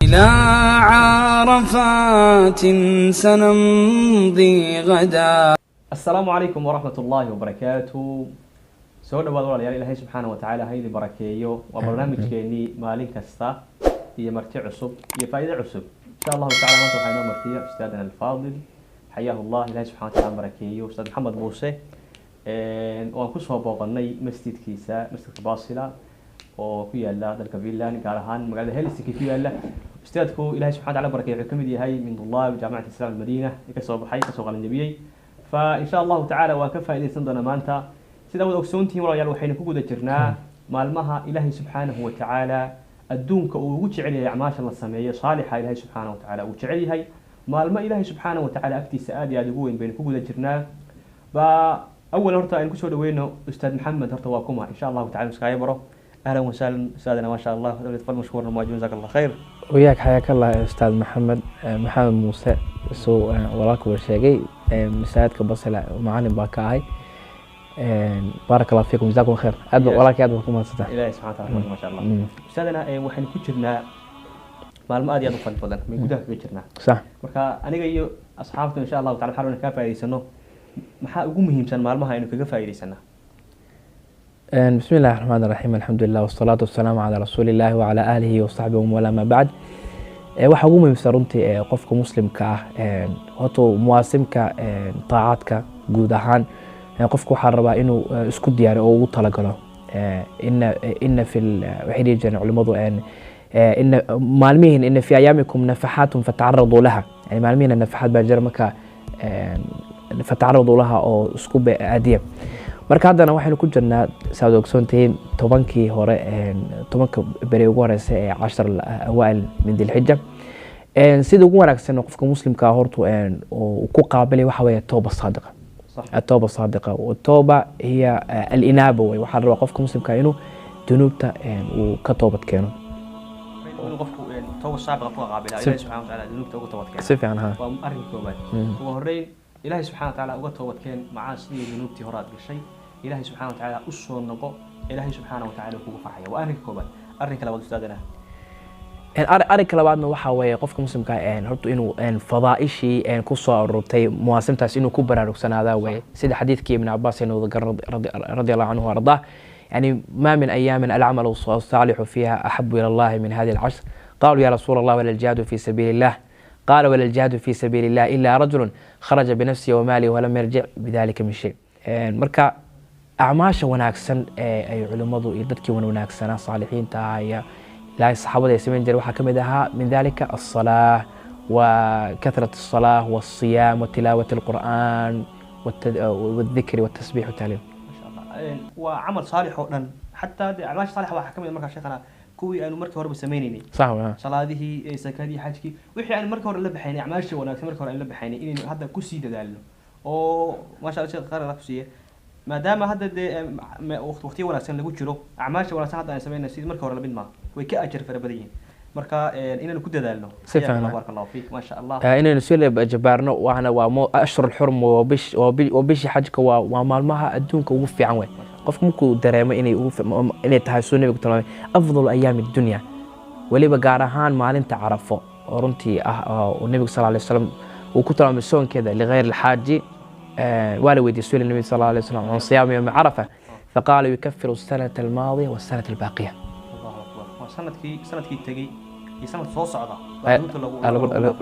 إلى عرفات سنمضي غدا. السلام عليكم ورحمة الله وبركاته. سو dhawaad walaalayaal Ilaahay subhanahu wa ta'ala haydi barakeeyo waa barnaamijkeeni maalin kasta iyo marti cusub iyo faa'iido cusub insha Allah ta'ala maanta waxaynu martiyo ustaadana al-faadil حياه الله إلهي سبحانه وتعالى بركيه أستاذ محمد موسى وأن كسر بوقناي مسجد كيسا مسجد باصلة وكيا الله ذلك فيلان قالهان مقعد هلسك فيها الله أستاذكو إلهي سبحانه وتعالى بركيه كمدي هاي من طلاب جامعة الإسلام المدينة كسر حي كسر على النبي فإن شاء الله تعالى وكفى إذا سندنا مانتا سيدا ودوكسونتي ورايا وحين كوجود جرنا مالمها إلهي سبحانه وتعالى الدونك وجعلي أعماش الله السمعية صالحة إلهي سبحانه وتعالى وجعلي هاي maalmo ilaahay subxaanahu wa ta'ala agtiisa aad iyo aad ugu weyn baynu ku guda jirnaa أول horta aynu kusoo dhaweyno ustaad maxamed horta waa kuma insha Allah ta'ala iska baro ahlan wa sahlan ustaadana ma sha Allah tafadhal mashkuuran ma jazaak Allah khair وياك حياك الله استاذ محمد موسى سو وراك وشيغي مساعدك بصله معلم باكاي بارك الله فيكم جزاكم خير اد وراك اد بكم هسه ilaahay subxaanahu wa ta'ala ma sha Allah ustaadana waxaan ku jirnaa maalmo aad iyo aad u fadhi badan min gudaha ka jirnaa صح marka aniga iyo asxaabta insha Allah ta'ala xaruna ka faa'iideysano maxaa ugu muhiimsan maalmaha aynu kaga faa'iideysana بسم الله الرحمن الرحيم الحمد لله والصلاة والسلام على رسول الله وعلى آله وصحبه ومن ما بعد waxa ugu muhiimsan runtii qofka muslimka ah wato muwaasimka taacadka guud ahaan qofku waxa rabaa inuu isku diyaariyo oo ugu talagalo inna fil wahidi jan culimadu إن مالمين إن في أيامكم نفحات فتعرضوا لها يعني مالمين النفحات بجرمك فتعرضوا لها أو سكوب أديب marka hadana waxaynu ku jirnaa saad ogsoontiin tobankii hore tobanka bari ugu horeysay ee 10 awaal min dilhijja sida ugu wanaagsan qofka muslimka ah hortu oo ku qaabilay waxa weeye tooba saadiqa التوبة الصادقة والتوبة هي الإنابة waxa raba qofka muslimka inuu dunuubta uu ka toobad keeno qofku توبة صادقة فوق قابلة إلهي سبحانه وتعالى ذنوبته uga toobad keen si fiican ha arrin koobaad ugu horeey إلهي سبحانه وتعالى uga toobad keen macaasii ذنوبتي horaad gashay إلهي سبحانه وتعالى u soo noqo إلهي سبحانه وتعالى kugu farxaya waa arrin koobaad arrin kale wad ustaadana arrinka labaadna waxa weeye qofka muslimka horta inuu fadaa'ishi ku soo ururtay muwaasimtaas inuu ku baraarugsanaada weeye sida xadiidkii ibn Abbas inuu radiyallahu anhu warda يعني ما من أيام العمل الصالح فيها أحب إلى الله من هذه العشر قالوا يا رسول الله ولا الجهاد في سبيل الله قال ولا الجهاد في سبيل الله إلا رجل خرج بنفسه وماله ولم يرجع بذلك من شيء مركا أعماش وناكسن أي علماء يدك وناكسنا صالحين تاعي لا الصحابة يسمين جروا حكمدها من ذلك الصلاة وكثرة الصلاة والصيام وتلاوة القرآن والذكر والتسبيح والتهليل وعمل صالح ودن حتى اعمال صالحه waxa kamid marka sheekana kuwii aanu markii hore sameeynay صح salaadihi sakadii xajki wixii aan markii hore la baxaynay acmaasha wanaagsan markii hore aan la baxaynay inaynu hadda ku sii dadaalno oo ma sha Allah sheekh qarar ku siiye maadaama hadda waqti wanaagsan lagu jiro acmaasha wanaagsan hadda aan sameeynay sidii markii hore la midma way ka ajir fara badan yihiin marka inaynu ku dadaalno barakallahu fiik ma sha Allah inaynu soo jabaarno waxna waa ashhur al-hurum oo bishi xajka waa maalmaha adduunka ugu fiican way qofku markuu dareemo inay tahay soo nabiga talay afdal ayaam ad-dunya waliba gaar ahaan maalinta carafo oo runtii ah oo nabiga sallallahu alayhi wasallam uu ku talay soonkeeda li ghayr al-haaji wala wadi suul nabiga sallallahu alayhi wasallam aan siyaam yawm arafa فقال يكفر السنة الماضية والسنة الباقية sanadkii tagay iyo sanad soo socda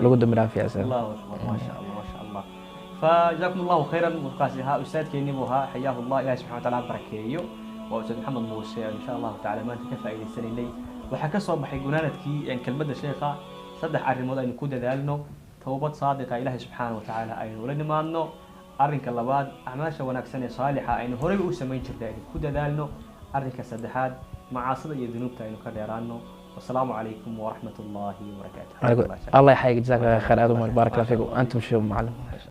lagu dambeeyay fi asal الله اكبر ما شاء الله ما شاء الله فجزاكم الله خيرا وقاسها استاذ كينيبوها حياه الله الى سبحانه وتعالى بركيو واستاذ محمد موسى ان شاء الله تعالى ما انت كفايديسنينay waxa ka soo baxay gunaanadkii kelmadda sheekha saddex arimood aynu ku dadaalno toobad saadiqa ilaahay subhanahu wa ta'ala aynu la nimaadno arrinka labaad acmaasha wanaagsan ee saalixa aynu horey u sameyn jirnay ku dadaalno arrinka saddexaad معاصي ذنوبته إنه كديرانه والسلام عليكم ورحمة الله وبركاته. الله يحييك جزاك الله خير بارك الله فيك وأنتم شو معلم.